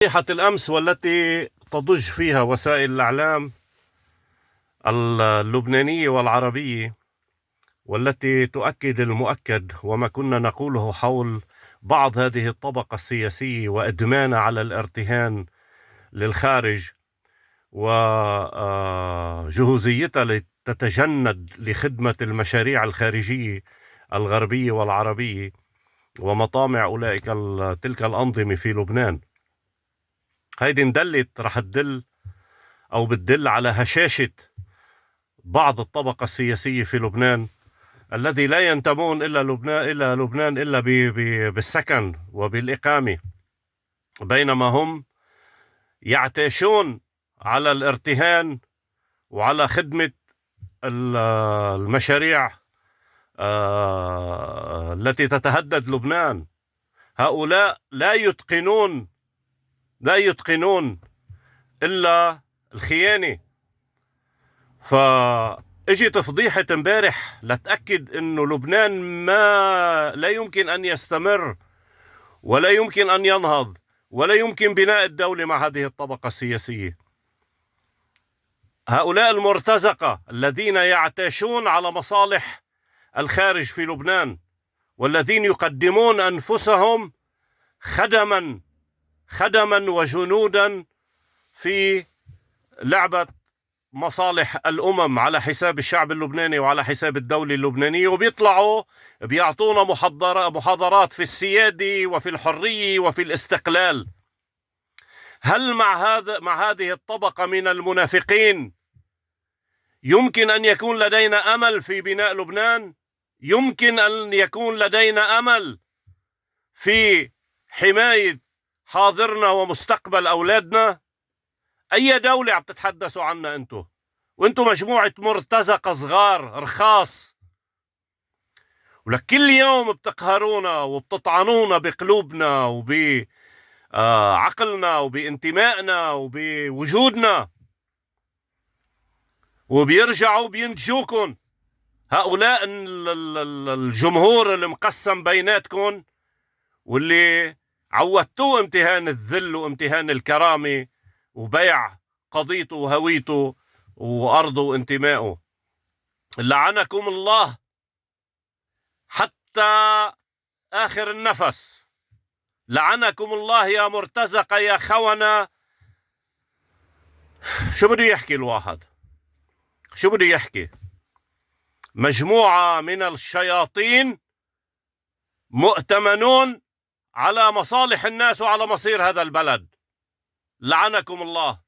صيحة الأمس والتي تضج فيها وسائل الإعلام اللبنانية والعربية، والتي تؤكد المؤكد وما كنا نقوله حول بعض هذه الطبقة السياسية وإدمانها على الارتهان للخارج وجهوزيتها لتتجند لخدمة المشاريع الخارجية الغربية والعربية ومطامع أولئك تلك الأنظمة في لبنان. هيدي ندلت رح تدل أو بتدل على هشاشة بعض الطبقة السياسية في لبنان، الذي لا ينتمون إلى لبنان إلا بالسكن وبالإقامة، بينما هم يعتاشون على الارتهان وعلى خدمة المشاريع التي تتهدد لبنان. هؤلاء لا يتقنون إلا الخيانة. فاجت فضيحة امبارح لتأكد انه لبنان لا يمكن ان يستمر ولا يمكن ان ينهض ولا يمكن بناء الدولة مع هذه الطبقة السياسية. هؤلاء المرتزقة الذين يعتاشون على مصالح الخارج في لبنان، والذين يقدمون أنفسهم خدما وجنودا في لعبة مصالح الأمم على حساب الشعب اللبناني وعلى حساب الدولة اللبنانية، وبيطلعوا بيعطونا محاضرات في السيادة وفي الحرية وفي الاستقلال. هل مع هذه الطبقة من المنافقين يمكن أن يكون لدينا أمل في بناء لبنان؟ يمكن أن يكون لدينا أمل في حماية حاضرنا ومستقبل أولادنا؟ أي دولة عم تتحدثوا عنها أنتو؟ وأنتو مجموعة مرتزقة صغار رخاص، ولك كل يوم بتقهرونا وبتطعنونا بقلوبنا وبعقلنا وبانتمائنا وبوجودنا، وبيرجعوا بينتجوكم. هؤلاء الجمهور المقسم بيناتكم، واللي عودتوه امتهان الذل وامتهان الكرامة وبيع قضيته وهويته وأرضه وانتمائه. لعنكم الله حتى آخر النفس. لعنكم الله يا مرتزقة يا خونة. شو بده يحكي الواحد؟ شو بده يحكي؟ مجموعة من الشياطين مؤتمنون على مصالح الناس وعلى مصير هذا البلد. لعنكم الله.